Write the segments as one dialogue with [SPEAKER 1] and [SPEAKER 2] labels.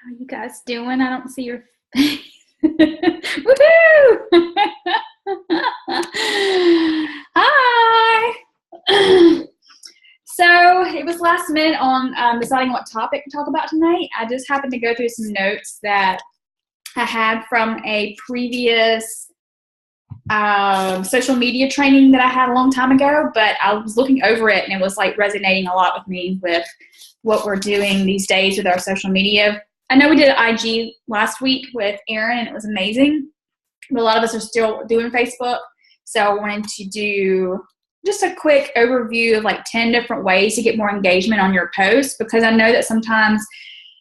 [SPEAKER 1] How you guys doing? I don't see your face. Woohoo! Hi. So it was last minute on deciding what topic to talk about tonight. I just happened to go through some notes that I had from a previous social media training that I had a long time ago, but I was looking over it and it was like resonating a lot with me with what we're doing these days with our social media. I know we did IG last week with Erin and it was amazing, but a lot of us are still doing Facebook. So I wanted to do just a quick overview of like 10 different ways to get more engagement on your posts, because I know that sometimes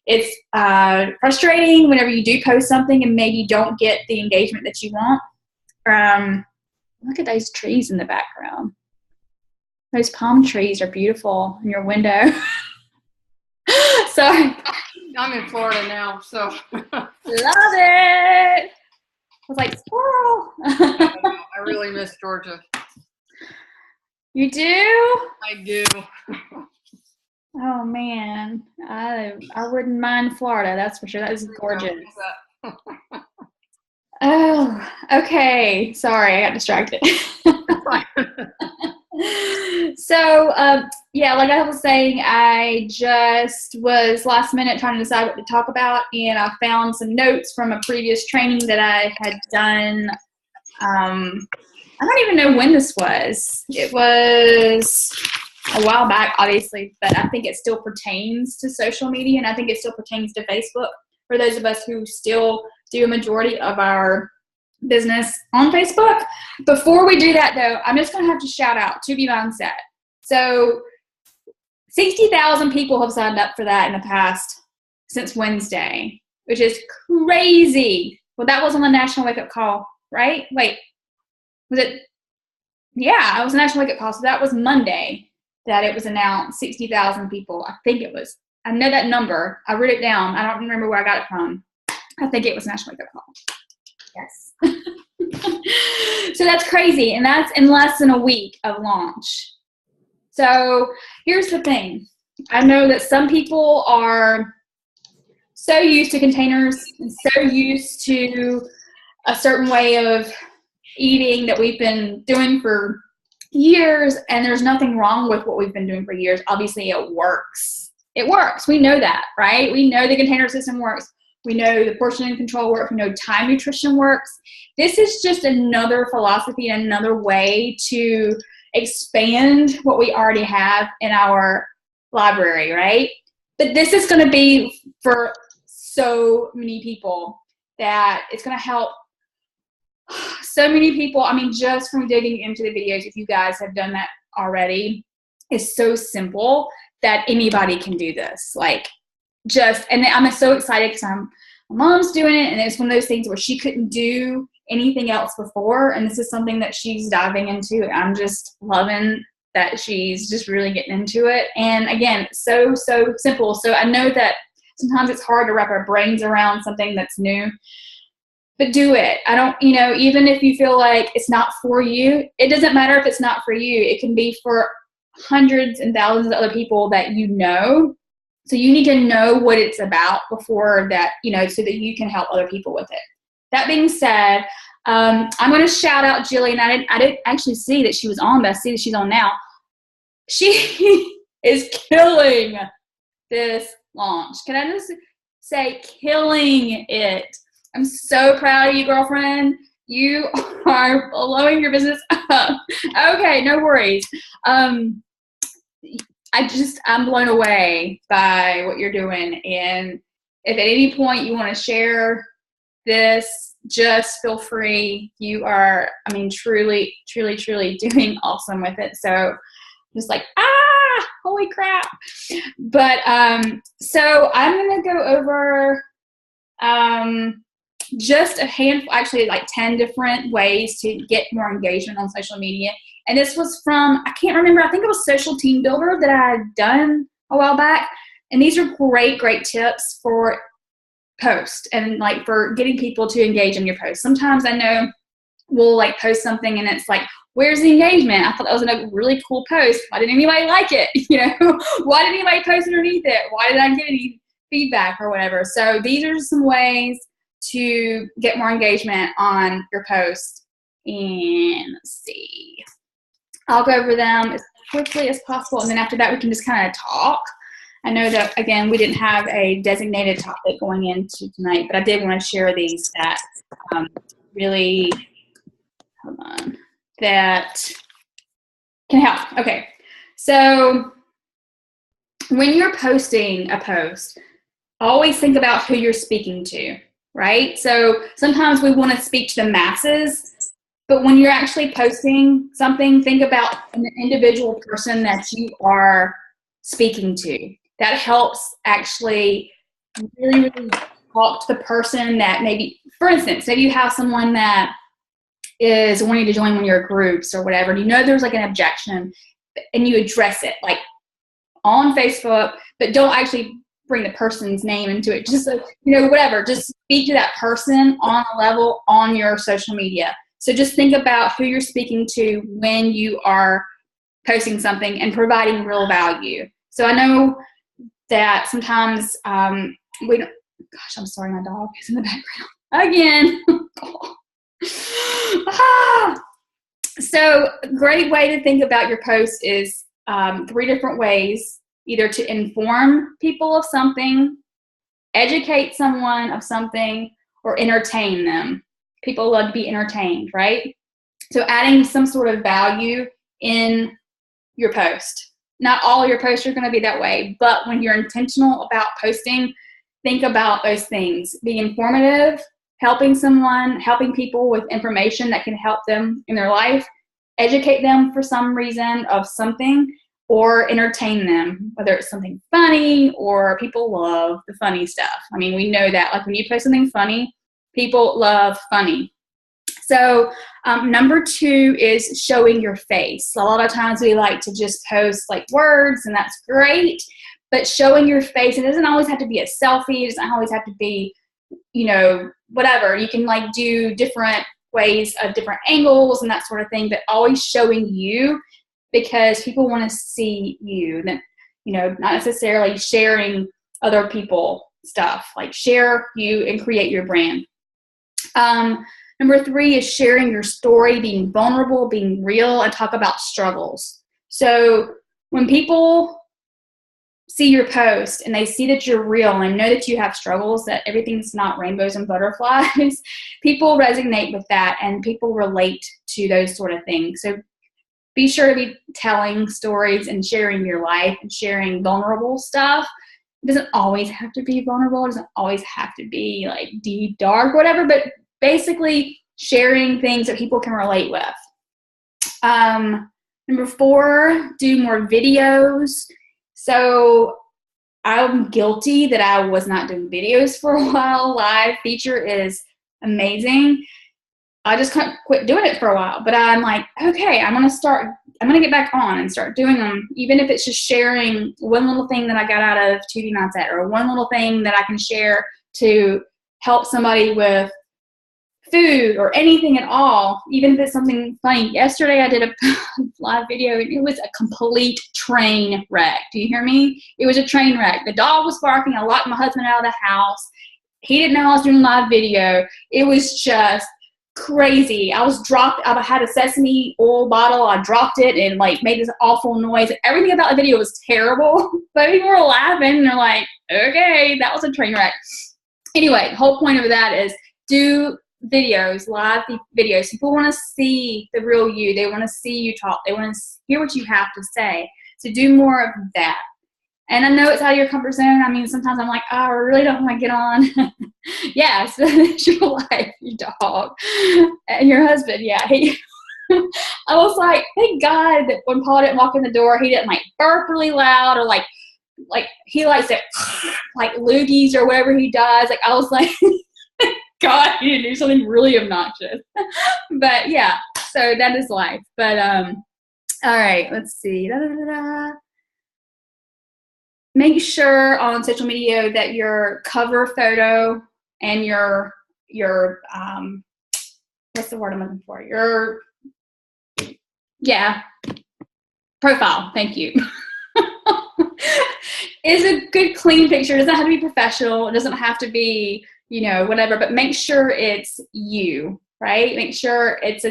[SPEAKER 1] it's frustrating whenever you do post something and maybe you don't get the engagement that you want. Look at those trees in the background. Those palm trees are beautiful in your window. Sorry.
[SPEAKER 2] I'm in Florida now, so.
[SPEAKER 1] Love it. I was like, squirrel.
[SPEAKER 2] I really miss Georgia.
[SPEAKER 1] You do?
[SPEAKER 2] I do.
[SPEAKER 1] Oh, man. I wouldn't mind Florida, that's for sure. That is gorgeous. Oh, okay. Sorry, I got distracted. So, yeah, like I was saying, I just was last minute trying to decide what to talk about, and I found some notes from a previous training that I had done. I don't even know when this was. It was a while back, obviously, but I think it still pertains to social media, and I think it still pertains to Facebook for those of us who still do a majority of our business on Facebook. Before we do that, though, I'm just going to have to shout out To Be Mindset. So 60,000 people have signed up for that in the past since Wednesday, which is crazy. Well, that was on the National Wake Up Call, right? Wait, was it? Yeah, it was a National Wake Up Call. So that was Monday that it was announced, 60,000 people. I think it was. I know that number. I wrote it down. I don't remember where I got it from. I think it was National Wake Up Call. Yes. So that's crazy, and that's in less than a week of launch. So here's the thing. I know that some people are so used to containers and so used to a certain way of eating that we've been doing for years, and there's nothing wrong with what we've been doing for years. Obviously, it works. It works. We know that, right? We know the container system works. We know the portion control works. We know time nutrition works. This is just another philosophy and another way to expand what we already have in our library, right? But this is going to be for so many people that it's going to help so many people. I mean, just from digging into the videos, if you guys have done that already, it's so simple that anybody can do this. Like, and I'm so excited because my mom's doing it, and it's one of those things where she couldn't do anything else before, and this is something that she's diving into. I'm just loving that she's just really getting into it. And again, so simple. So I know that sometimes it's hard to wrap our brains around something that's new, but do it. I don't, even if you feel like it's not for you, it doesn't matter if it's not for you. It can be for hundreds and thousands of other people that you know. So you need to know what it's about before that, so that you can help other people with it. That being said, I'm going to shout out Jillian. I didn't actually see that she was on, but I see that she's on now. She is killing this launch. Can I just say killing it? I'm so proud of you, girlfriend. You are blowing your business up. Okay, no worries. I'm blown away by what you're doing. And if at any point you want to share this, just feel free. You are, truly, truly, truly doing awesome with it. So just like, holy crap. But, so I'm going to go over, just a handful, actually like 10 different ways to get more engagement on social media. And this was from, I can't remember, I think it was Social Team Builder that I had done a while back. And these are great, great tips for posts and like for getting people to engage in your posts. Sometimes I know we'll like post something and it's like, where's the engagement? I thought that was a really cool post. Why didn't anybody like it? Why didn't anybody post underneath it? Why did I get any feedback or whatever. So these are some ways to get more engagement on your post. And let's see. I'll go over them as quickly as possible, and then after that we can just kind of talk. I know that, again, we didn't have a designated topic going into tonight, but I did want to share these that really, hold on, that can help. Okay, so when you're posting a post, always think about who you're speaking to, right? So sometimes we want to speak to the masses, but when you're actually posting something, think about an individual person that you are speaking to. That helps actually really, really talk to the person that maybe, for instance, maybe you have someone that is wanting to join one of your groups or whatever, and you know there's like an objection, and you address it like on Facebook, but don't actually bring the person's name into it. Just, whatever, just speak to that person on a level on your social media. So just think about who you're speaking to when you are posting something and providing real value. So I know that sometimes we don't, gosh, I'm sorry, my dog is in the background again. So a great way to think about your post is 3 different ways, either to inform people of something, educate someone of something, or entertain them. People love to be entertained, right? So adding some sort of value in your post. Not all your posts are going to be that way, but when you're intentional about posting, think about those things. Be informative, helping someone, helping people with information that can help them in their life, educate them for some reason of something, or entertain them, whether it's something funny or people love the funny stuff. I mean, we know that. Like when you post something funny, people love funny. So number 2 is showing your face. A lot of times we like to just post like words, and that's great, but showing your face, it doesn't always have to be a selfie. It doesn't always have to be, whatever. You can like do different ways of different angles and that sort of thing, but always showing you, because people want to see you. Then, not necessarily sharing other people stuff. Like share you and create your brand. Number 3 is sharing your story, being vulnerable, being real, and talk about struggles. So when people see your post and they see that you're real and know that you have struggles, that everything's not rainbows and butterflies, people resonate with that and people relate to those sort of things. So be sure to be telling stories and sharing your life and sharing vulnerable stuff. It doesn't always have to be vulnerable. It doesn't always have to be like deep, dark, whatever, but basically sharing things that people can relate with. Number 4, do more videos. So I'm guilty that I was not doing videos for a while. Live feature is amazing. I just kind of quit doing it for a while, but I'm like, okay, I'm going to get back on and start doing them, even if it's just sharing one little thing that I got out of Tuesday Nights At, or one little thing that I can share to help somebody with food or anything at all, even if it's something funny. Yesterday I did a live video and it was a complete train wreck. Do you hear me? It was a train wreck. The dog was barking. I locked my husband out of the house. He didn't know I was doing a live video. It was just crazy. I had a sesame oil bottle. I dropped it and like made this awful noise. Everything about the video was terrible, but people were laughing and they're like, okay, that was a train wreck. Anyway, the whole point of that is do videos, live videos. People want to see the real you. They want to see you talk. They want to hear what you have to say. So do more of that. And I know it's out of your comfort zone. I mean, sometimes I'm like, oh, I really don't want to get on. Yeah, so it's your life, your dog, and your husband. Yeah, I was like, thank God that when Paul didn't walk in the door, he didn't like burp really loud, or like he likes it like loogies or whatever he does. Like I was like, God, he didn't do something really obnoxious. But yeah, so that is life. But all right, let's see. Make sure on social media that your cover photo and your what's the word I'm looking for? Your profile. Thank you. is a good, clean picture. It doesn't have to be professional. It doesn't have to be, whatever, but make sure it's you, right? Make sure it's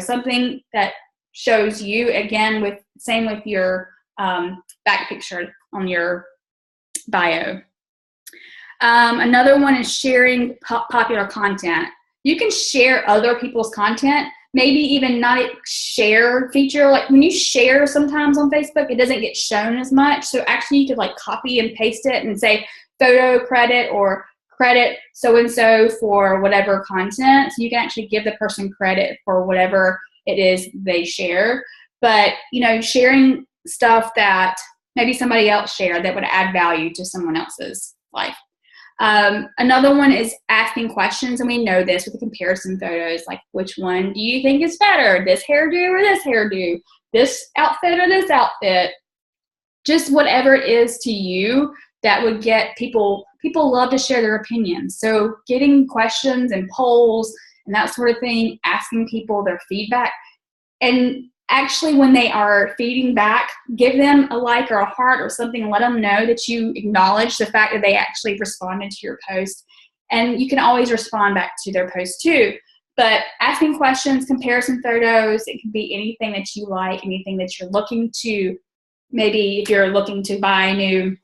[SPEAKER 1] something that shows you, again, same with your back picture on your bio. Another one is sharing popular content. You can share other people's content, maybe even not a share feature. Like when you share sometimes on Facebook, it doesn't get shown as much. So actually you could like copy and paste it and say photo credit or credit so-and-so for whatever content. So you can actually give the person credit for whatever it is they share. But, sharing stuff that maybe somebody else shared that would add value to someone else's life. Another one is asking questions, and we know this with the comparison photos, like which one do you think is better, this hairdo or this hairdo, this outfit or this outfit, just whatever it is to you that would get people love to share their opinions. So getting questions and polls and that sort of thing, asking people their feedback, and actually when they are feeding back, give them a like or a heart or something and let them know that you acknowledge the fact that they actually responded to your post. And you can always respond back to their post too. But asking questions, comparison photos, it can be anything that you like, anything that you're looking to, maybe if you're looking to buy a new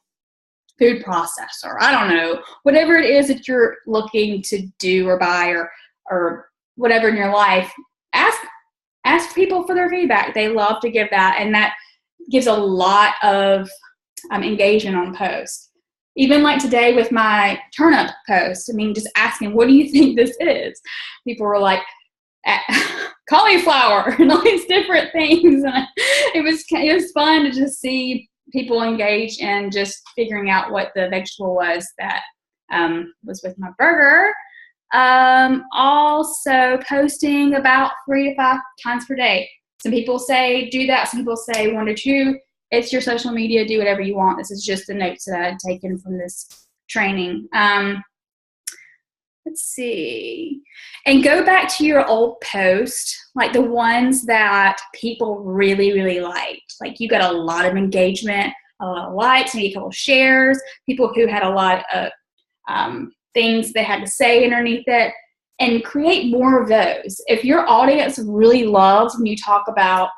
[SPEAKER 1] food processor, I don't know, whatever it is that you're looking to do or buy or whatever in your life, ask people for their feedback. They love to give that, and that gives a lot of engagement on posts. Even like today with my turnip post, just asking, what do you think this is? People were like, cauliflower and all these different things. And it was fun to just see people engage in just figuring out what the vegetable was that was with my burger. Also posting about 3 to 5 times per day. Some people say do that. Some people say 1 to 2. It's your social media. Do whatever you want. This is just the notes that I've taken from this training. Let's see. And go back to your old post, like the ones that people really, really liked. Like you got a lot of engagement, a lot of likes, maybe a couple of shares, people who had a lot of things they had to say underneath it, and create more of those. If your audience really loves when you talk about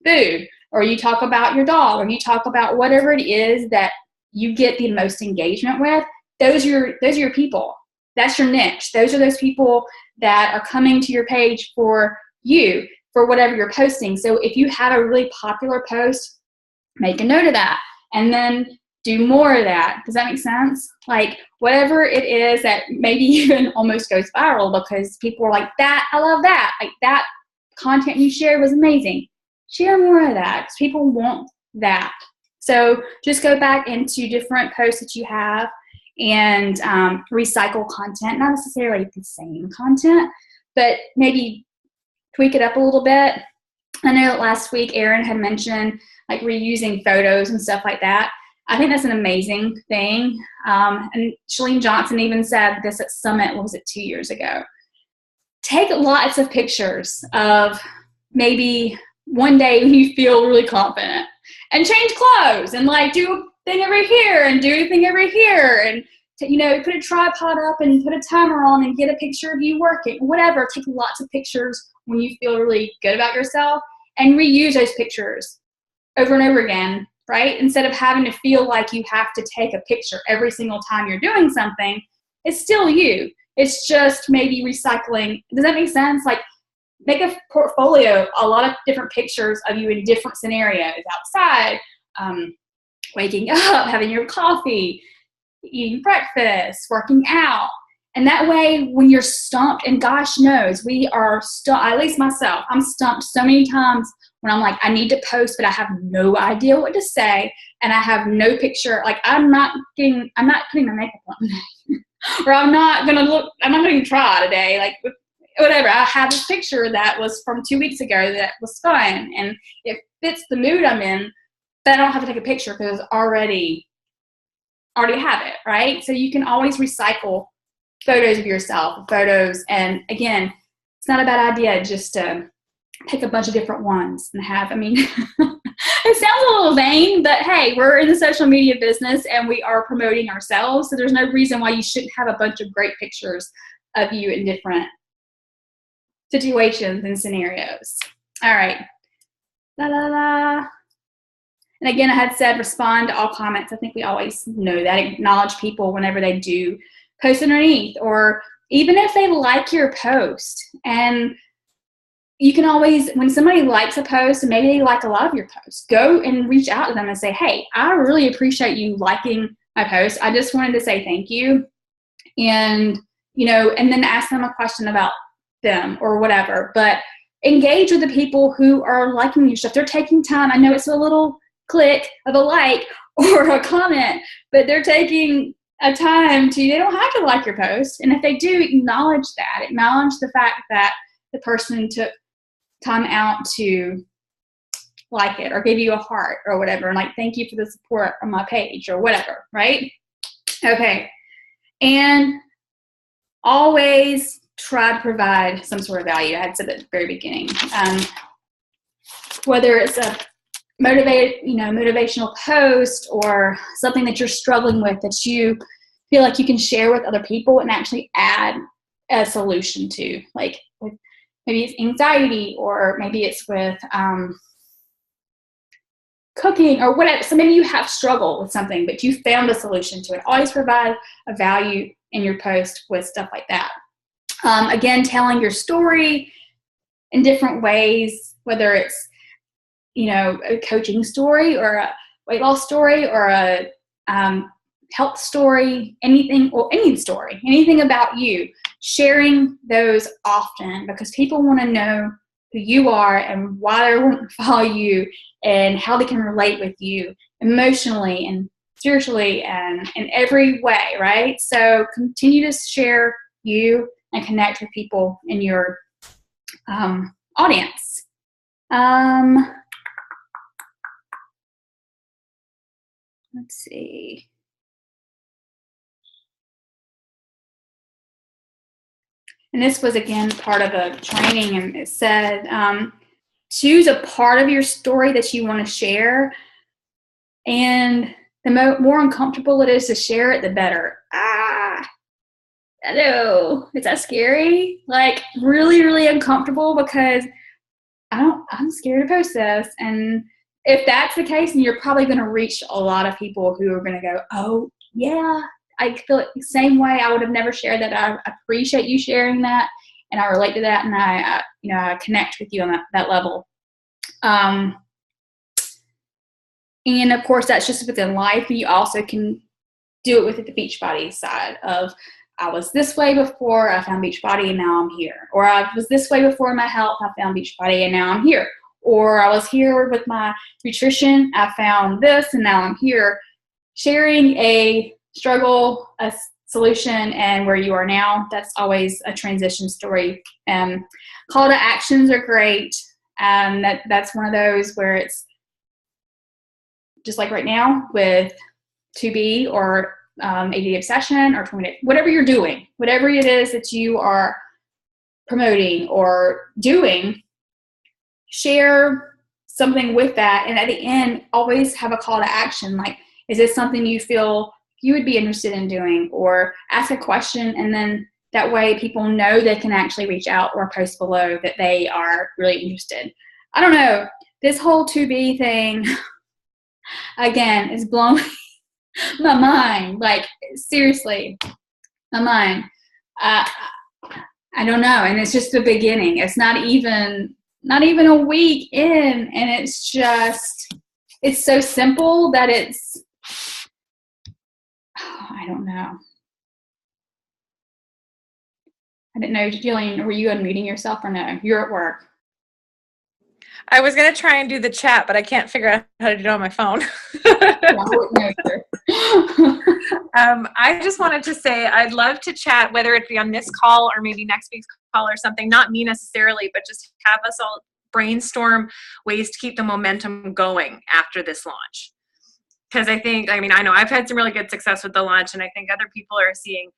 [SPEAKER 1] food, or you talk about your dog, or you talk about whatever it is that you get the most engagement with, those are your people. That's your niche. Those are those people that are coming to your page for you, for whatever you're posting. So if you have a really popular post, make a note of that, and then do more of that. Does that make sense? Like whatever it is that maybe even almost goes viral because people are like, that, I love that. Like that content you shared was amazing. Share more of that because people want that. So just go back into different posts that you have and recycle content, not necessarily the same content, but maybe tweak it up a little bit. I know that last week Erin had mentioned like reusing photos and stuff like that. I think that's an amazing thing. And Chalene Johnson even said this at Summit, what was it, 2 years ago? Take lots of pictures of maybe one day when you feel really confident, and change clothes and like do a thing over here and do a thing over here, and put a tripod up and put a timer on and get a picture of you working, whatever. Take lots of pictures when you feel really good about yourself and reuse those pictures over and over again. Right? Instead of having to feel like you have to take a picture every single time you're doing something, it's still you. It's just maybe recycling. Does that make sense? Like make a portfolio, a lot of different pictures of you in different scenarios, outside, waking up, having your coffee, eating breakfast, working out. And that way when you're stumped, and gosh knows we are stumped, at least myself, I'm stumped so many times when I'm like, I need to post, but I have no idea what to say, and I have no picture. Like I'm not putting my makeup on today, or I'm not gonna try today. Like whatever. I have a picture that was from 2 weeks ago that was fun, and it fits the mood I'm in, but I don't have to take a picture because I already have it, right? So you can always recycle photos of yourself, and again, it's not a bad idea just to pick a bunch of different ones and have, It sounds a little vain, but hey, we're in the social media business and we are promoting ourselves. So there's no reason why you shouldn't have a bunch of great pictures of you in different situations and scenarios. All right. La, la, la. And again, I had said respond to all comments. I think we always know that. Acknowledge people whenever they do post underneath, or even if they like your post. And you can always, when somebody likes a post and maybe they like a lot of your posts, go and reach out to them and say, hey, I really appreciate you liking my post. I just wanted to say thank you. And, and then ask them a question about them or whatever. But engage with the people who are liking your stuff. They're taking time. I know it's a little click of a like or a comment, but they're taking a time to, they don't have to like your post. And if they do, acknowledge that. Acknowledge the fact that the person took time out to like it or give you a heart or whatever. And like, thank you for the support on my page or whatever, right? Okay. And always try to provide some sort of value. I had said at the very beginning, whether it's a motivational post or something that you're struggling with that you feel like you can share with other people and actually add a solution to, like with, maybe it's anxiety, or maybe it's with cooking or whatever. So maybe you have struggled with something, but you found a solution to it. Always provide a value in your post with stuff like that. Again, telling your story in different ways, whether it's a coaching story or a weight loss story or a health story, anything, or anything about you, sharing those often, because people want to know who you are and why they want to follow you and how they can relate with you emotionally and spiritually and in every way, right? So continue to share you and connect with people in your audience. Let's see. And this was, again, part of a training, and it said, choose a part of your story that you want to share, and the more uncomfortable it is to share it, the better. Hello. Is that scary? Like, really, really uncomfortable, because I'm scared to post this. And if that's the case, then you're probably going to reach a lot of people who are going to go, oh, yeah, I feel it the same way. I would have never shared that. I appreciate you sharing that, and I relate to that, and I connect with you on that level. And of course, that's just within life. You also can do it with the Beachbody side of, I was this way before I found Beachbody and now I'm here. Or I was this way before my health, I found Beachbody and now I'm here. Or I was here with my nutrition, I found this and now I'm here. Sharing a struggle, a solution, and where you are now, that's always a transition story. Call to actions are great. That's one of those where it's just like right now with 2B or ADD Obsession or 20, whatever you're doing, whatever it is that you are promoting or doing, share something with that. And at the end, always have a call to action. Like, is this something you feel you would be interested in doing? Or ask a question, and then that way people know they can actually reach out or post below that they are really interested. I don't know. This whole 2B thing, again, is blowing my mind. Like, seriously, my mind. I don't know. And it's just the beginning. It's not even a week in, and it's so simple that it's, I don't know. I didn't know, Jillian, were you unmuting yourself or no? You're at work.
[SPEAKER 3] I was going to try and do the chat, but I can't figure out how to do it on my phone. I just wanted to say I'd love to chat, whether it be on this call or maybe next week's call or something, not me necessarily, but just have us all brainstorm ways to keep the momentum going after this launch. Because I know I've had some really good success with the launch, and I think other people are seeing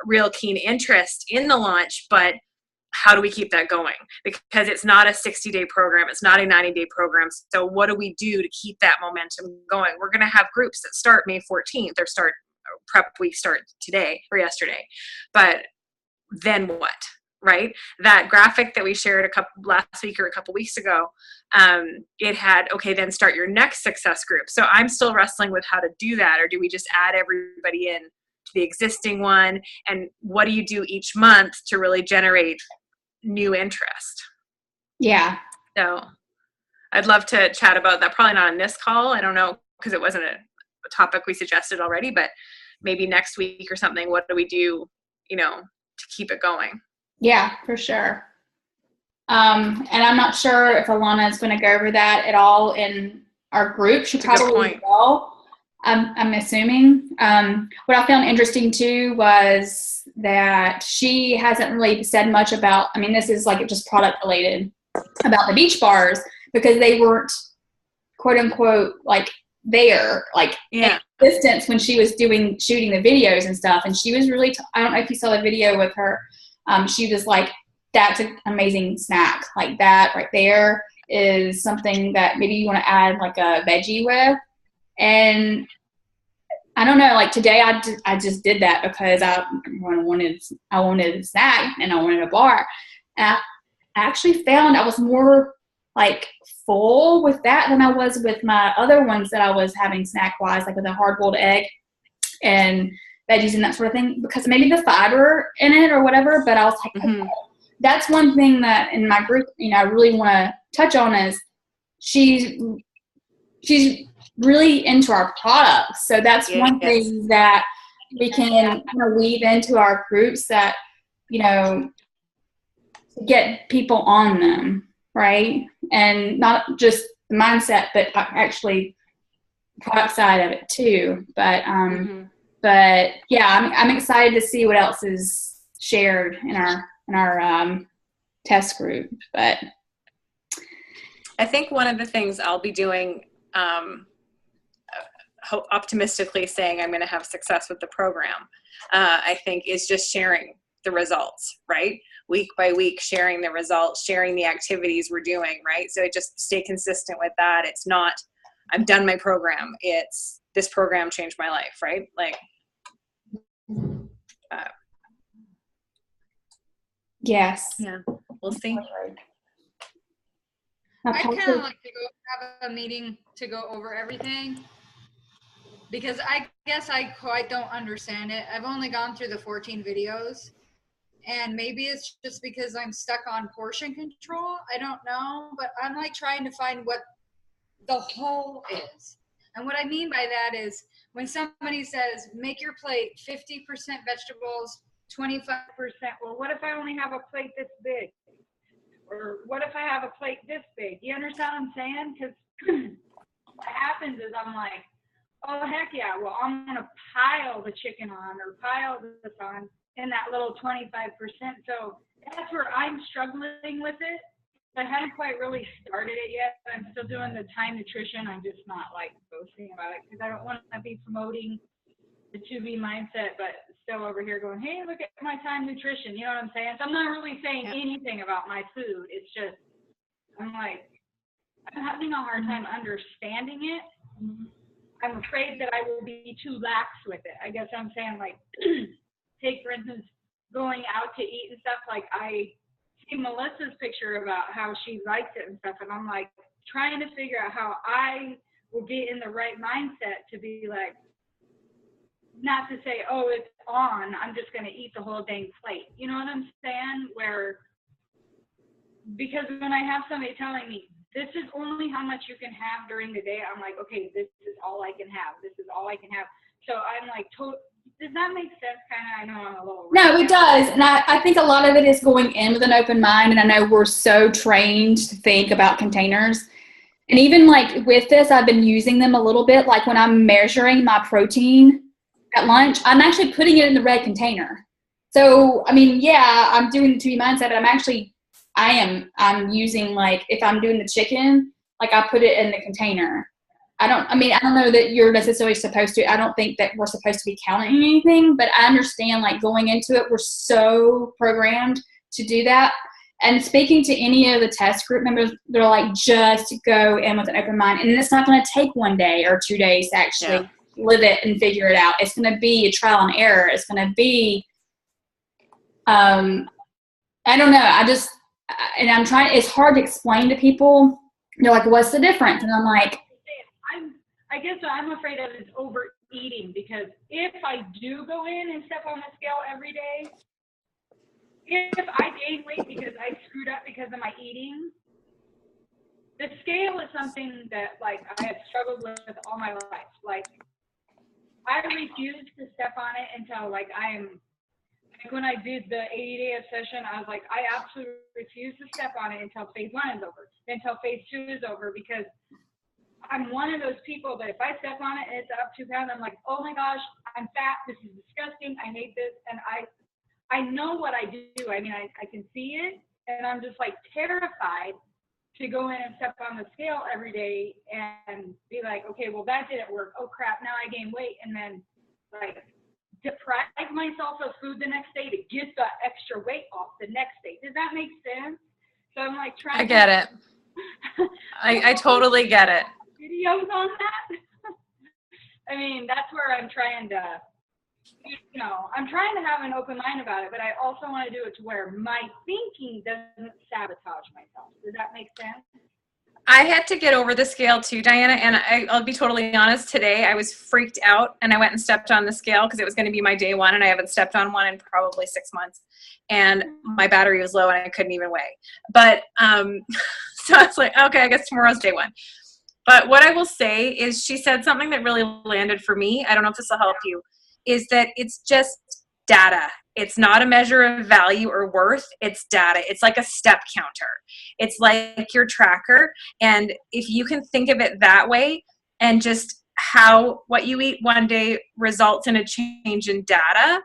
[SPEAKER 3] real keen interest in the launch, but how do we keep that going? Because it's not a 60-day program. It's not a 90-day program. So what do we do to keep that momentum going? We're going to have groups that start May 14th or start prep week start today or yesterday. But then what? Right? That graphic that we shared last week or a couple weeks ago, it had, okay, then start your next success group. So I'm still wrestling with how to do that. Or do we just add everybody in to the existing one? And what do you do each month to really generate new interest?
[SPEAKER 1] Yeah.
[SPEAKER 3] So I'd love to chat about that. Probably not on this call. I don't know, because it wasn't a topic we suggested already, but maybe next week or something. What do we do, to keep it going?
[SPEAKER 1] Yeah, for sure. And I'm not sure if Alana is going to go over that at all in our group. She probably will. I'm assuming. What I found interesting too was that she hasn't really said much about, this is like just product related, about the beach bars, because they weren't quote unquote like there, like in distance when she was shooting the videos and stuff. And she was really, I don't know if you saw the video with her. She was like, that's an amazing snack. Like that right there is something that maybe you want to add like a veggie with. And I don't know, like today I just did that because I wanted a snack and I wanted a bar. And I actually found I was more like full with that than I was with my other ones that I was having snack wise, like with a hard boiled egg and veggies and that sort of thing, because maybe the fiber in it or whatever. But I was like, okay, that's one thing that in my group, I really want to touch on is she's really into our products. So that's one thing that we can weave into our groups that, get people on them, right? And not just the mindset, but actually product side of it too. But But yeah, I'm excited to see what else is shared in our test group. But
[SPEAKER 3] I think one of the things I'll be doing, optimistically saying I'm going to have success with the program, I think is just sharing the results, right? Week by week, sharing the results, sharing the activities we're doing, right? So just stay consistent with that. It's not, I've done my program. It's, this program changed my life, right? Like,
[SPEAKER 1] yes.
[SPEAKER 3] Yeah, we'll see.
[SPEAKER 2] I kind of like to go have a meeting to go over everything, because I guess I quite don't understand it. I've only gone through the 14 videos, and maybe it's just because I'm stuck on portion control. I don't know, but I'm like trying to find what the whole is. And what I mean by that is when somebody says, make your plate 50% vegetables, 25%, well, what if I only have a plate this big? Or what if I have a plate this big? You understand what I'm saying? Because what happens is I'm like, oh, heck yeah, well, I'm going to pile the chicken on or pile this on in that little 25%. So that's where I'm struggling with it. I haven't quite really started it yet. I'm still doing the time nutrition. I'm just not like boasting about it because I don't want to be promoting the 2B mindset, but still over here going, hey, look at my time nutrition. You know what I'm saying? So I'm not really saying anything about my food. It's just, I'm like, I'm having a hard time understanding it. I'm afraid that I will be too lax with it. I guess I'm saying, like, take, for instance, going out to eat and stuff. Like, I see Melissa's picture about how she likes it and stuff, and I'm like trying to figure out how I will be in the right mindset to be like, not to say, oh, it's on, I'm just going to eat the whole dang plate. You know what I'm saying? Where, because when I have somebody telling me, this is only how much you can have during the day, I'm like, okay, this is all I can have. This is all I can have. So I'm like, does that make sense? Kind of, I know I'm a little.
[SPEAKER 1] No, it does. And I think a lot of it is going in with an open mind. And I know we're so trained to think about containers. And even like with this, I've been using them a little bit. Like when I'm measuring my protein at lunch, I'm actually putting it in the red container. So, I mean, yeah, I'm doing the 2B mindset, but I'm using, like, if I'm doing the chicken, like I put it in the container. I don't know that you're necessarily supposed to. I don't think that we're supposed to be counting anything, but I understand, like, going into it, we're so programmed to do that. And speaking to any of the test group members, they're like, just go in with an open mind. And it's not going to take 1 day or 2 days to actually live it and figure it out. It's going to be a trial and error. It's going to be, I don't know. I'm trying, it's hard to explain to people. They're like, what's the difference? And I'm like,
[SPEAKER 4] I guess what I'm afraid of is overeating, because if I do go in and step on the scale every day, if I gain weight because I screwed up because of my eating, the scale is something that, like, I have struggled with all my life. Like, I refuse to step on it until, like, when I did the 80-day obsession, I was like, I absolutely refuse to step on it until phase 1 is over, until phase 2 is over, because I'm one of those people that if I step on it and it's up 2 pounds, I'm like, oh my gosh, I'm fat. This is disgusting. I hate this. And I know what I do. I mean, I can see it, and I'm just like terrified to go in and step on the scale every day and be like, okay, well, that didn't work. Oh crap, now I gain weight. And then, like, deprive myself of food the next day to get the extra weight off the next day. Does that make sense? So I'm like trying
[SPEAKER 3] I get it. I totally get it.
[SPEAKER 4] Videos on that. I mean, that's where I'm trying to, I'm trying to have an open mind about it, but I also want to do it to where my thinking doesn't sabotage myself. Does that make sense?
[SPEAKER 3] I had to get over the scale too, Diana, and I'll be totally honest, today I was freaked out and I went and stepped on the scale because it was going to be my day 1 and I haven't stepped on one in probably 6 months, and my battery was low and I couldn't even weigh. But so I was like, okay, I guess tomorrow's day 1. But what I will say is she said something that really landed for me. I don't know if this will help you, is that it's just data. It's not a measure of value or worth. It's data. It's like a step counter. It's like your tracker. And if you can think of it that way, and just how what you eat one day results in a change in data,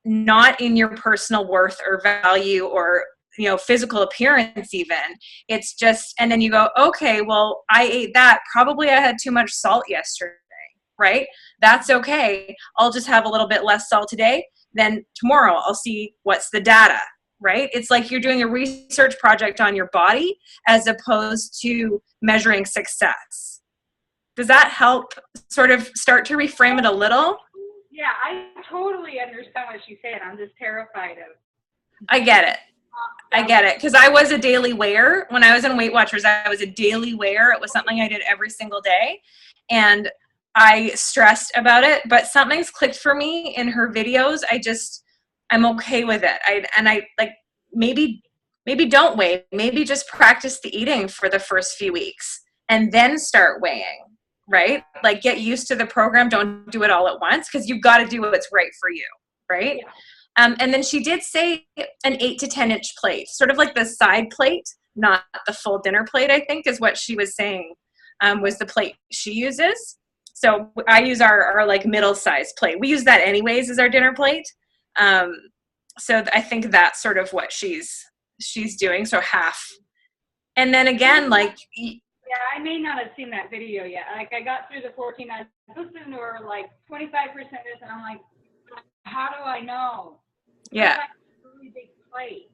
[SPEAKER 3] not in your personal worth or value or physical appearance even. It's just, and then you go, okay, well, I ate that. Probably I had too much salt yesterday, right? That's okay. I'll just have a little bit less salt today. Then tomorrow I'll see what's the data, right? It's like you're doing a research project on your body as opposed to measuring success. Does that help sort of start to reframe it a little?
[SPEAKER 4] Yeah, I totally understand what she's saying. I'm just terrified of.
[SPEAKER 3] I get it. Because I was a daily weigher. When I was in Weight Watchers, I was a daily weigher. It was something I did every single day. And I stressed about it, but something's clicked for me in her videos. I'm okay with it. I maybe don't weigh, maybe just practice the eating for the first few weeks and then start weighing, right? Like get used to the program. Don't do it all at once, because you've got to do what's right for you, right? Yeah. And then she did say an 8 to 10 inch plate, sort of like the side plate, not the full dinner plate, I think is what she was saying, was the plate she uses. So I use our like middle size plate. We use that anyways as our dinner plate. So I think that's sort of what she's doing. So half. And then again, like.
[SPEAKER 4] Yeah, I may not have seen that video yet. Like I got through the 14, I listened to her like 25% this, and I'm like, how do I know?
[SPEAKER 3] Yeah.
[SPEAKER 4] Like a really big plate.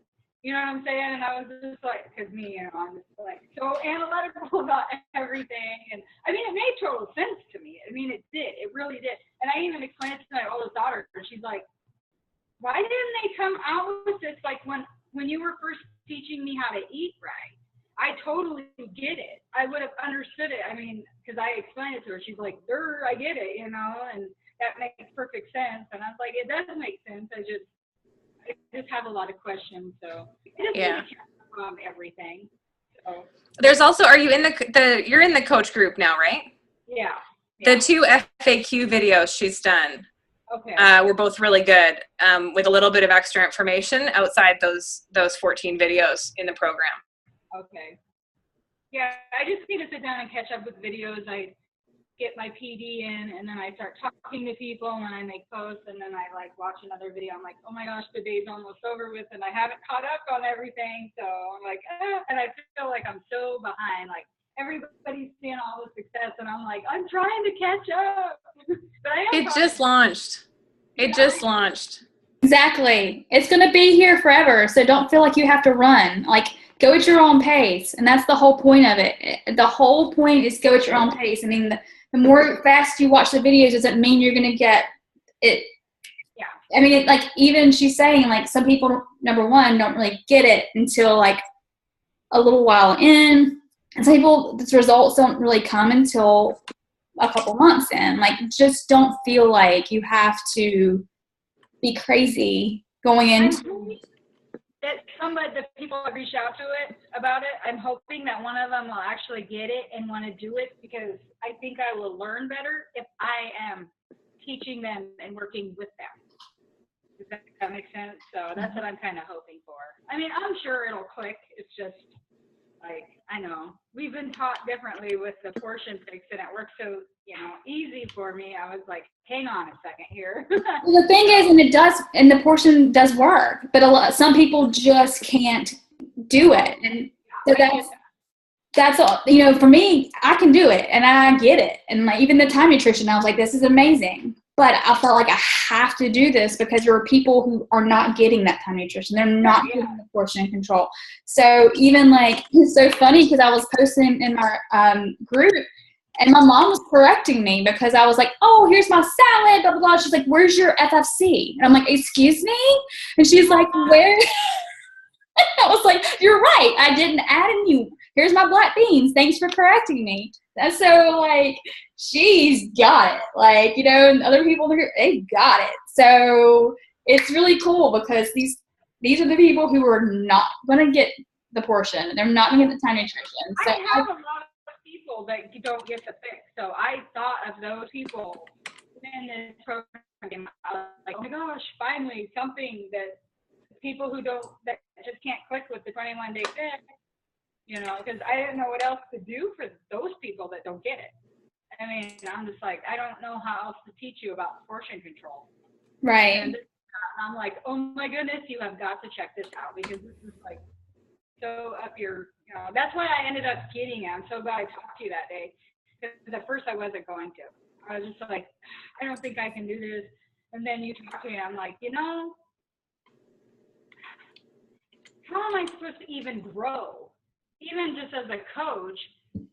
[SPEAKER 4] You know what I'm saying? And I was just like, because I'm just like so analytical about everything. And I mean, it made total sense to me. I mean, it did. It really did. And I even explained it to my oldest daughter. She's like, why didn't they come out with this? Like when you were first teaching me how to eat right, I totally get it. I would have understood it. I mean, because I explained it to her. She's like, I get it, and that makes perfect sense. And I was like, it does make sense. I just have a lot of questions, so it just everything. So
[SPEAKER 3] there's also, are you in you're in the coach group now, right?
[SPEAKER 4] Yeah.
[SPEAKER 3] The 2 FAQ videos she's done.
[SPEAKER 4] Okay.
[SPEAKER 3] Were both really good, with a little bit of extra information outside those 14 videos in the program.
[SPEAKER 4] Okay. Yeah, I just need to sit down and catch up with videos. I get my PD in, and then I start talking to people, and I make posts, and then I like watch another video. I'm like, oh my gosh, the day's almost over with, and I haven't caught up on everything. So I'm like, and I feel like I'm so behind. Like everybody's seeing all the success, and I'm like, I'm trying to catch up. But I am.
[SPEAKER 3] It just launched. It just launched.
[SPEAKER 1] Exactly. It's going to be here forever. So don't feel like you have to run. Like, go at your own pace. And that's the whole point of it. The whole point is go at your own pace. I mean, the more fast you watch the videos doesn't mean you're going to get it.
[SPEAKER 4] Yeah.
[SPEAKER 1] I mean, like, even she's saying, like, some people, number one, don't really get it until, like, a little while in. And some people, the results don't really come until a couple months in. Like, just don't feel like you have to be crazy going into.
[SPEAKER 4] That the people that reach out to it about it, I'm hoping that one of them will actually get it and want to do it, because I think I will learn better if I am teaching them and working with them. Does that make sense? So that's what I'm kind of hoping for. I mean, I'm sure it'll click. It's just like, I know we've been taught differently with the portion fix, and it works so, easy for me. I was like, hang on a second here.
[SPEAKER 1] Well, the thing is, and the portion does work, but some people just can't do it. And so that's all, for me, I can do it and I get it. And like, even the time nutrition, I was like, this is amazing. But I felt like I have to do this because there are people who are not getting that time nutrition. They're not getting the portion control. So even like, it's so funny because I was posting in our group, and my mom was correcting me because I was like, oh, here's my salad, blah, blah, blah. She's like, where's your FFC? And I'm like, excuse me? And she's like, where? I was like, you're right. I didn't add any. Here's my black beans. Thanks for correcting me. And so, like, she's got it. Like, and other people, they got it. So it's really cool because these are the people who are not going to get the portion. They're not going to get the time nutrition. So
[SPEAKER 4] I have a lot of people that don't get the fix. So I thought of those people in this program. I was like, oh my gosh, finally something that people that just can't click with the 21-day fix, because I didn't know what else to do for those people that don't get it. I mean, I'm just like, I don't know how else to teach you about portion control.
[SPEAKER 1] right.
[SPEAKER 4] And I'm like, oh my goodness, you have got to check this out, because this is like so up your, that's why I ended up getting it. I'm so glad I talked to you that day, because at first I wasn't going to. I was just like, I don't think I can do this. And then you talked to me, and I'm like, how am I supposed to even grow? Even just as a coach,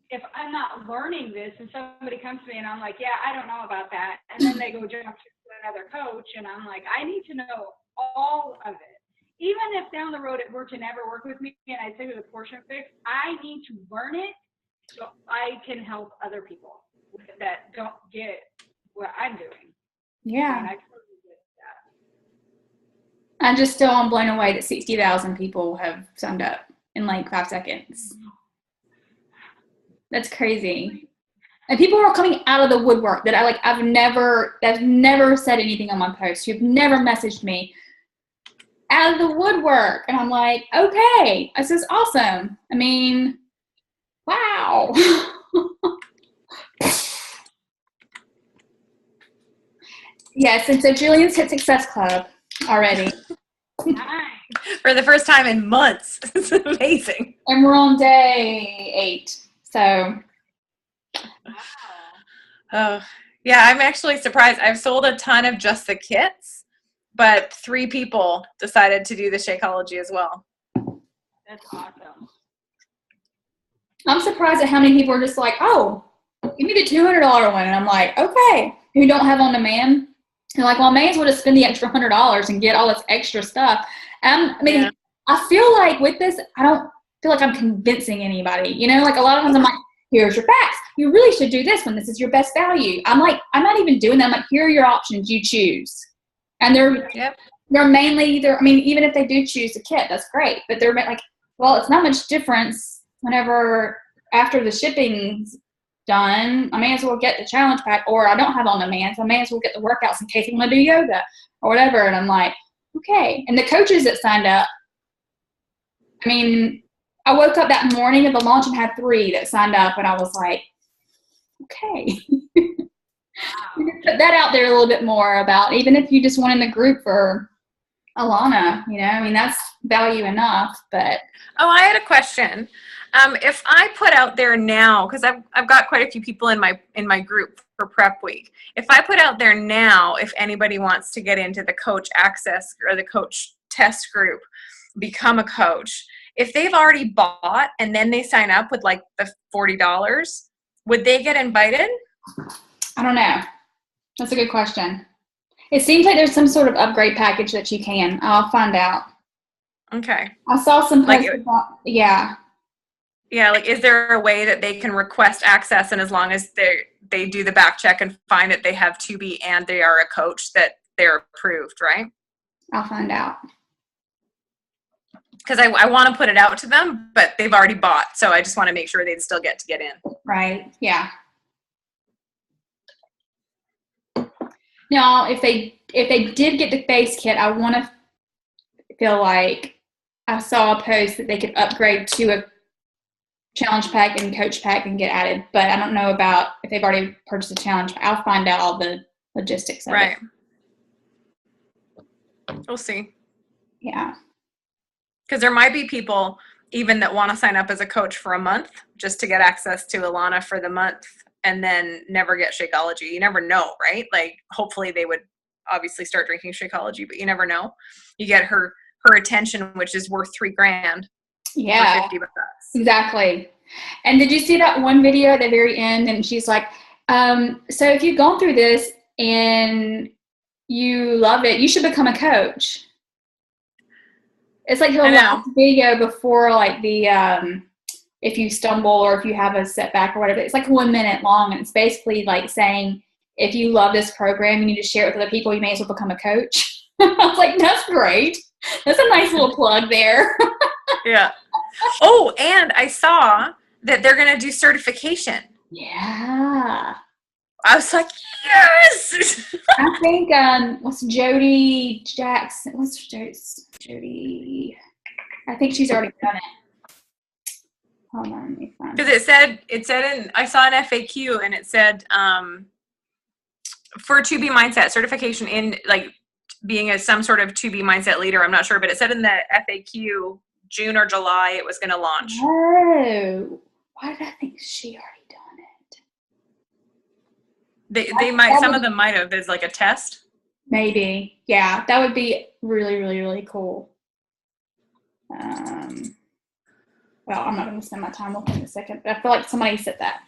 [SPEAKER 4] if I'm not learning this and somebody comes to me and I'm like, yeah, I don't know about that. And then they go jump to another coach, and I'm like, I need to know all of it. Even if down the road it were to never work with me and I say to the portion fix, I need to learn it so I can help other people that don't get what I'm doing.
[SPEAKER 1] Yeah.
[SPEAKER 4] And I totally get that.
[SPEAKER 1] I'm just still blown away that 60,000 people have signed up in like 5 seconds. That's crazy. And people are coming out of the woodwork that I've never said anything on my post. You've never messaged me out of the woodwork. And I'm like, okay, this is awesome. I mean, wow. Yes, and so Julian's hit Success Club already.
[SPEAKER 4] Nice.
[SPEAKER 3] For the first time in months. It's amazing.
[SPEAKER 1] And we're on day 8. So.
[SPEAKER 3] Oh, yeah, I'm actually surprised. I've sold a ton of just the kits, but 3 people decided to do the Shakeology as well.
[SPEAKER 4] That's awesome.
[SPEAKER 1] I'm surprised at how many people are just like, oh, give me the $200 one. And I'm like, okay. Who don't have on demand? And like, well, I may as well just spend the extra $100 and get all this extra stuff.
[SPEAKER 3] Yeah.
[SPEAKER 1] I feel like with this, I don't feel like I'm convincing anybody. Like a lot of times I'm like, here's your facts. You really should do this one. This is your best value. I'm like, I'm not even doing that. I'm like, here are your options. You choose. And they're mainly even if they do choose a kit, that's great. But they're like, well, it's not much difference whenever after the shipping's done, I may as well get the challenge pack, or I don't have on demand, so I may as well get the workouts in case I want to do yoga or whatever. And I'm like, okay. And the coaches that signed up, I woke up that morning of the launch and had 3 that signed up, and I was like, okay. Put that out there a little bit more about, even if you just want in the group for Alana, that's value enough. But
[SPEAKER 3] I had a question. If I put out there now, because I've got quite a few people in my group for prep week. If I put out there now, if anybody wants to get into the coach access or the coach test group, become a coach. If they've already bought and then they sign up with like the $40, would they get invited?
[SPEAKER 1] I don't know. That's a good question. It seems like there's some sort of upgrade package that you can. I'll find out.
[SPEAKER 3] Okay.
[SPEAKER 1] I saw some
[SPEAKER 3] Like
[SPEAKER 1] posts about, yeah.
[SPEAKER 3] Yeah, like is there a way that they can request access, and as long as they do the back check and find that they have 2B and they are a coach, that they're approved, right?
[SPEAKER 1] I'll find out.
[SPEAKER 3] Because I want to put it out to them, but they've already bought, so I just want to make sure they'd still get to get in.
[SPEAKER 1] Right. Yeah. Now, if they did get the base kit, I want to feel like I saw a post that they could upgrade to a challenge pack and coach pack and get added, but I don't know about if they've already purchased a challenge. I'll find out all the logistics of
[SPEAKER 3] Right.
[SPEAKER 1] it.
[SPEAKER 3] We'll see.
[SPEAKER 1] Yeah.
[SPEAKER 3] Because there might be people even that want to sign up as a coach for a month just to get access to Alana for the month and then never get Shakeology. You never know, right? Like hopefully they would obviously start drinking Shakeology, but you never know. You get her attention, which is worth $3,000
[SPEAKER 1] Yeah.
[SPEAKER 3] for $50.
[SPEAKER 1] Exactly. And did you see that one video at the very end? And she's like, so if you've gone through this and you love it, you should become a coach. It's like her last video before like the, if you stumble or if you have a setback or whatever. It's like 1 minute long. And it's basically like saying, if you love this program, you need to share it with other people. You may as well become a coach. I was like, that's great. That's a nice little plug there.
[SPEAKER 3] Yeah. Oh, and I saw that they're going to do certification.
[SPEAKER 1] Yeah.
[SPEAKER 3] I was like, yes.
[SPEAKER 1] I think, what's Jody Jackson? What's Jody? I think she's already done it. Hold on, let me find it.
[SPEAKER 3] Because it said I saw an FAQ and it said, for 2B mindset certification in like being some sort of 2B mindset leader. I'm not sure, but it said in the FAQ, June or July, it was going to launch.
[SPEAKER 1] Oh, why did I think she already done it?
[SPEAKER 3] They might, some of them might have, as like a test.
[SPEAKER 1] Maybe. Yeah, that would be really, really, really cool. Well, I'm not going to spend my time looking in a second, but I feel like somebody said that.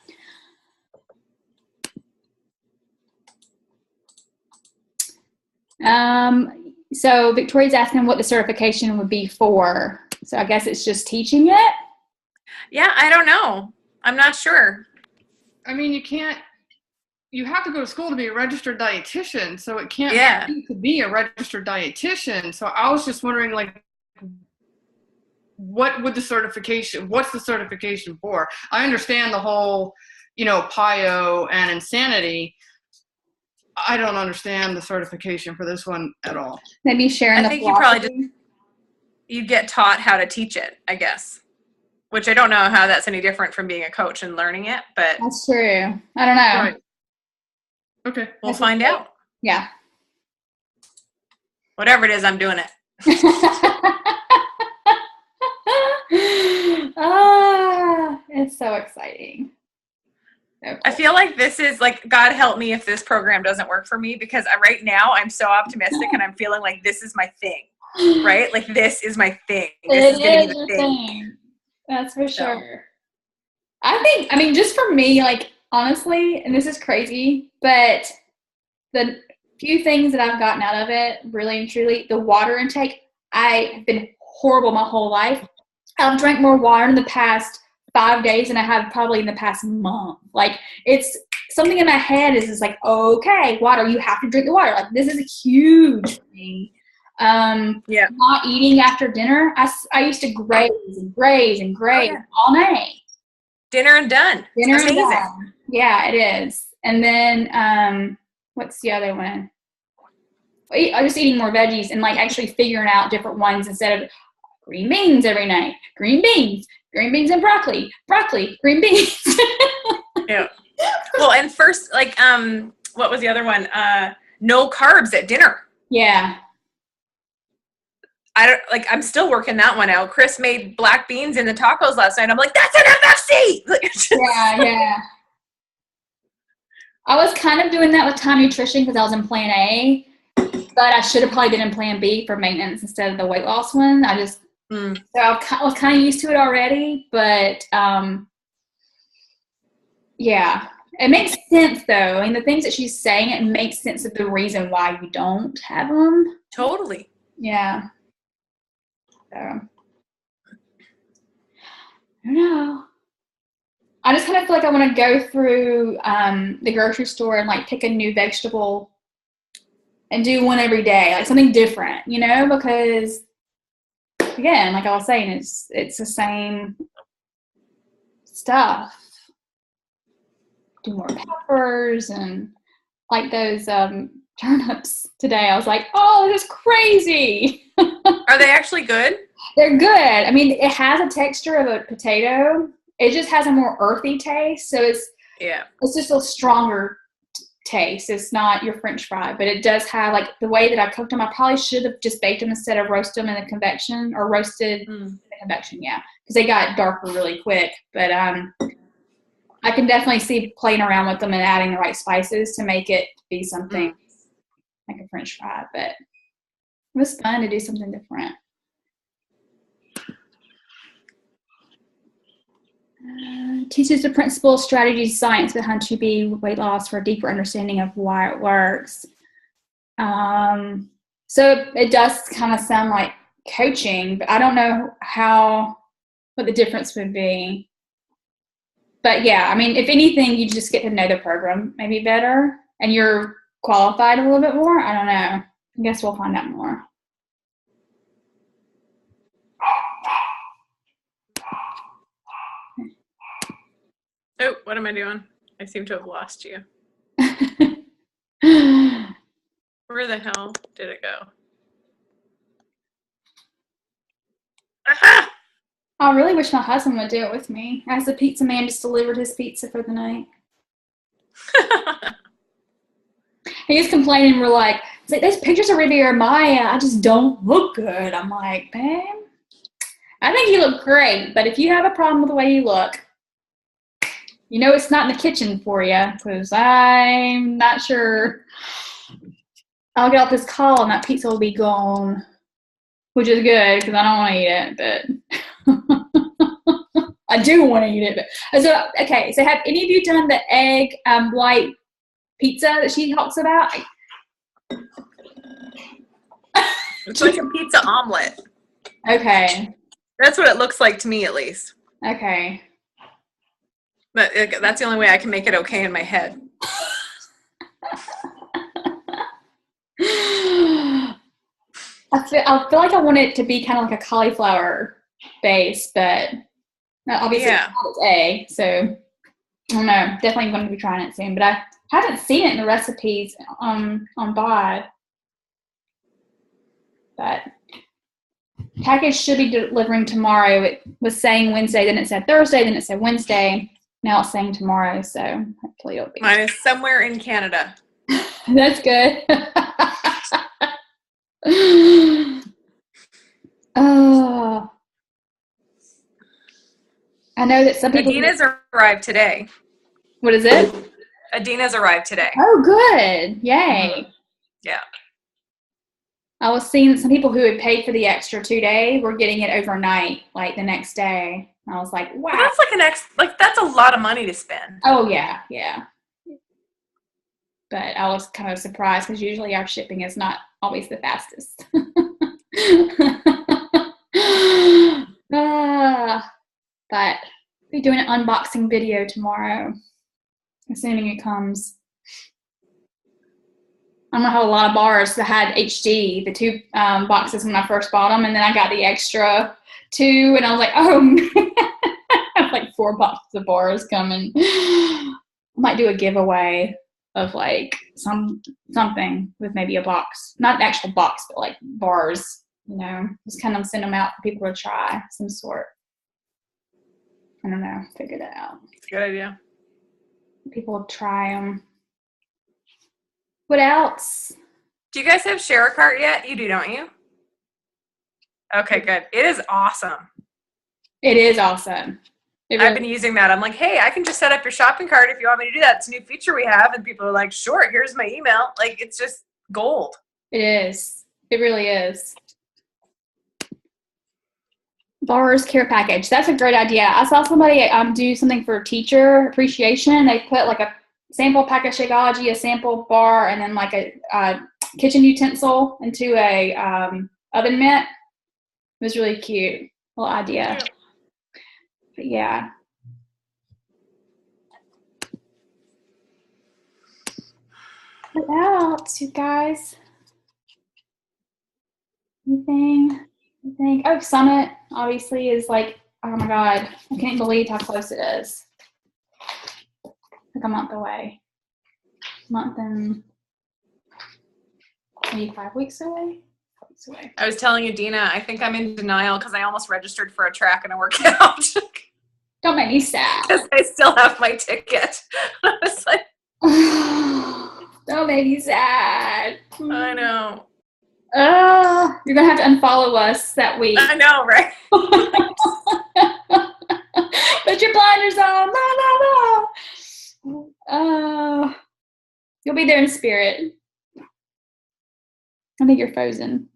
[SPEAKER 1] So Victoria's asking what the certification would be for. So I guess it's just teaching it?
[SPEAKER 3] Yeah, I don't know. I'm not sure.
[SPEAKER 5] I mean, you have to go to school to be a registered dietitian, so it can't be to be a registered dietitian. So I was just wondering, like, what's the certification for? I understand the whole, PIO and Insanity. I don't understand the certification for this one at all.
[SPEAKER 1] Maybe sharing
[SPEAKER 3] I think you probably you get taught how to teach it, I guess. Which I don't know how that's any different from being a coach and learning it, but
[SPEAKER 1] that's true. I don't know.
[SPEAKER 5] Right. Okay.
[SPEAKER 3] We'll find out.
[SPEAKER 1] Yeah.
[SPEAKER 3] Whatever it is, I'm doing it.
[SPEAKER 1] It's so exciting. So cool.
[SPEAKER 3] I feel like this is like, God help me if this program doesn't work for me, because right now I'm so optimistic and I'm feeling like this is my thing, right? Like this is my thing. This is going to be the thing.
[SPEAKER 1] That's for sure. I mean, just for me, like, honestly, and this is crazy, but the few things that I've gotten out of it, really and truly, the water intake, I have been horrible my whole life. I've drank more water in the past 5 days than I have probably in the past month. Like, it's something in my head is just like, okay, water, you have to drink the water. Like, this is a huge thing. Not eating after dinner. I used to graze all night.
[SPEAKER 3] Dinner and done.
[SPEAKER 1] Dinner
[SPEAKER 3] it's amazing.
[SPEAKER 1] and done. Yeah, it is. And then what's the other one? I'm just eating more veggies and like actually figuring out different ones instead of green beans every night. Green beans and broccoli, green beans.
[SPEAKER 3] Yeah. Well, and first, like, what was the other one? No carbs at dinner.
[SPEAKER 1] Yeah.
[SPEAKER 3] I'm still working that one out. Chris made black beans in the tacos last night. I'm like, that's an FFC.
[SPEAKER 1] Yeah. I was kind of doing that with Time Nutrition because I was in Plan A, but I should have probably been in Plan B for maintenance instead of the weight loss one. So I was kind of used to it already, but yeah, it makes sense though. I mean, the things that she's saying, it makes sense of the reason why you don't have them.
[SPEAKER 3] Totally.
[SPEAKER 1] Yeah. So, I don't know. I just kind of feel like I want to go through the grocery store and like pick a new vegetable and do one every day, like something different, because again, like I was saying, it's the same stuff. Do more peppers and like those turnips today. I was like, oh, this is crazy.
[SPEAKER 3] Are they actually good?
[SPEAKER 1] They're good. I mean, it has a texture of a potato. It just has a more earthy taste, so it's just a stronger taste. It's not your French fry, but it does have like the way that I cooked them. I probably should have just baked them instead of roast them in the convection or roasted in the convection, because they got darker really quick. But I can definitely see playing around with them and adding the right spices to make it be something like a French fry. But it was fun to do something different. Teaches the principle, strategies, science behind 2B weight loss for a deeper understanding of why it works. So it does kind of sound like coaching, but I don't know what the difference would be. But yeah, I mean, if anything, you just get to know the program maybe better and you're qualified a little bit more. I don't know. I guess we'll find out more.
[SPEAKER 3] Oh, what am I doing? I seem to have lost you. Where the hell did it go? Aha!
[SPEAKER 1] I really wish my husband would do it with me. As the pizza man just delivered his pizza for the night. He was complaining. We're like, those pictures of Riviera Maya, I just don't look good. I'm like, babe, I think you look great, but if you have a problem with the way you look, it's not in the kitchen for you, because I'm not sure I'll get off this call and that pizza will be gone, which is good because I don't want to eat it, but I do want to eat it. So have any of you done the egg white pizza that she talks about?
[SPEAKER 3] It's like a pizza omelet.
[SPEAKER 1] Okay.
[SPEAKER 3] That's what it looks like to me, at least.
[SPEAKER 1] Okay.
[SPEAKER 3] But that's the only way I can make it okay in my head.
[SPEAKER 1] I feel like I want it to be kind of like a cauliflower base, but obviously it's egg, so I don't know. Definitely going to be trying it soon, but I haven't seen it in the recipes on Bod. But package should be delivering tomorrow. It was saying Wednesday, then it said Thursday, then it said Wednesday. Now it's saying tomorrow, so hopefully it'll be.
[SPEAKER 3] Mine is somewhere in Canada.
[SPEAKER 1] That's good. Oh, I know that some people.
[SPEAKER 3] Adina's arrived today.
[SPEAKER 1] What is it?
[SPEAKER 3] Adina's arrived today.
[SPEAKER 1] Oh, good! Yay!
[SPEAKER 3] Yeah.
[SPEAKER 1] I was seeing some people who had paid for the extra 2 days were getting it overnight, like the next day. I was like, wow.
[SPEAKER 3] But that's that's a lot of money to spend.
[SPEAKER 1] Oh yeah. But I was kind of surprised because usually our shipping is not always the fastest. But I'll be doing an unboxing video tomorrow, assuming it comes. I don't know how a lot of bars that had HD, the 2 boxes when I first bought them, and then I got the extra 2, and I was like, oh man, I have like 4 boxes of bars coming. I might do a giveaway of like something with maybe a box, not an actual box, but like bars, just kind of send them out for people to try some sort. I don't know, figure that out.
[SPEAKER 3] Good idea.
[SPEAKER 1] People try them. What else?
[SPEAKER 3] Do you guys have Share a Cart yet? You do, don't you? Okay, good. It is awesome.
[SPEAKER 1] It is awesome. It
[SPEAKER 3] I've
[SPEAKER 1] really-
[SPEAKER 3] been using that. I'm like, hey, I can just set up your shopping cart if you want me to do that. It's a new feature we have. And people are like, sure, here's my email. Like, it's just gold.
[SPEAKER 1] It is. It really is. Borrower's care package. That's a great idea. I saw somebody do something for teacher appreciation. They put like a sample pack of Shakeology, a sample bar, and then like a kitchen utensil into a oven mitt. It was really cute. Little idea. But yeah. What else, you guys? Anything? Oh, Summit obviously is like, oh my God, I can't believe how close it is. Like a month away. Month and maybe 5 weeks away. 5 weeks away.
[SPEAKER 3] I was telling you, Dina, I think I'm in denial because I almost registered for a track and a workout.
[SPEAKER 1] Don't make me sad.
[SPEAKER 3] Because I still have my ticket. I was like,
[SPEAKER 1] Don't make me sad.
[SPEAKER 3] I know.
[SPEAKER 1] You're gonna have to unfollow us that week.
[SPEAKER 3] I know, right?
[SPEAKER 1] Put your blinders on. No. You'll be there in spirit. I think you're frozen.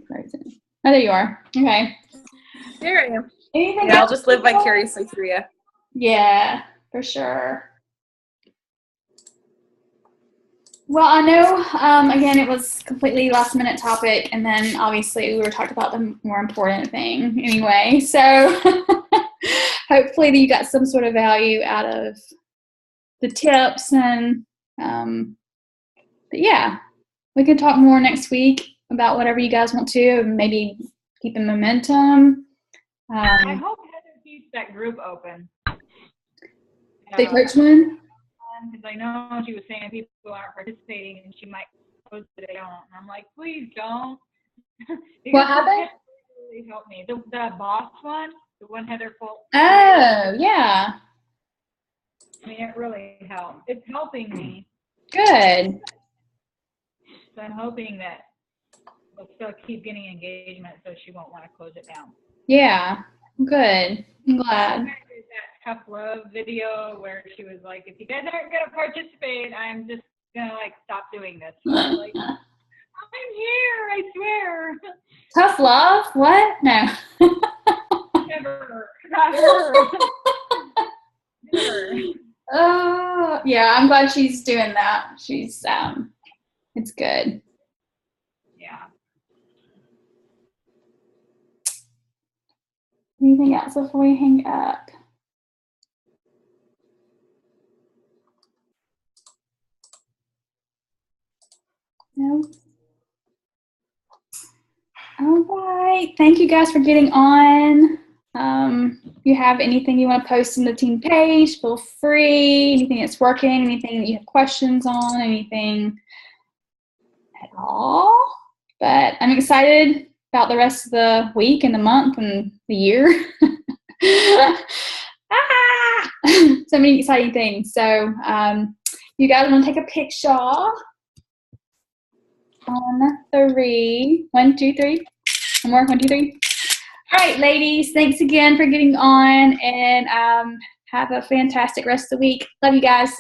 [SPEAKER 1] Frozen. Oh, there you are. Okay.
[SPEAKER 3] Here I am.
[SPEAKER 1] Anything
[SPEAKER 3] Yeah, I'll
[SPEAKER 1] else?
[SPEAKER 3] just live vicariously through you.
[SPEAKER 1] Yeah, for sure. Well, I know, again, it was completely last minute topic, and then obviously we were talking about the more important thing anyway. So hopefully you got some sort of value out of the tips, and but yeah, we can talk more next week about whatever you guys want to, and maybe keeping momentum.
[SPEAKER 4] I hope Heather keeps that group open.
[SPEAKER 1] The coach one?
[SPEAKER 4] Because I know she was saying people aren't participating and she might close it down. And I'm like, please don't.
[SPEAKER 1] What happened?
[SPEAKER 4] Really helped me. The boss one, the one Heather Fultz.
[SPEAKER 1] Oh, yeah.
[SPEAKER 4] I mean, it really helped. It's helping me.
[SPEAKER 1] Good.
[SPEAKER 4] So I'm hoping that we'll still keep getting engagement so she won't want to close it down.
[SPEAKER 1] Yeah. Good. I'm glad.
[SPEAKER 4] That tough love video where she was like, if you guys aren't going to participate, I'm just going to like stop doing this. So I'm like, I'm here, I swear.
[SPEAKER 1] Tough love? What? No.
[SPEAKER 4] Never. Not her. Never.
[SPEAKER 1] Oh, yeah, I'm glad she's doing that. She's, it's good.
[SPEAKER 4] Yeah.
[SPEAKER 1] Anything else before we hang up? No? All right. Thank you guys for getting on. If you have anything you want to post in the team page, feel free. Anything that's working, anything that you have questions on, anything at all. But I'm excited about the rest of the week and the month and the year. So many exciting things. So you guys want to take a picture on 3. 1, 2, 3. One more. 1, 2, 3. All right, ladies. Thanks again for getting on, and have a fantastic rest of the week. Love you guys.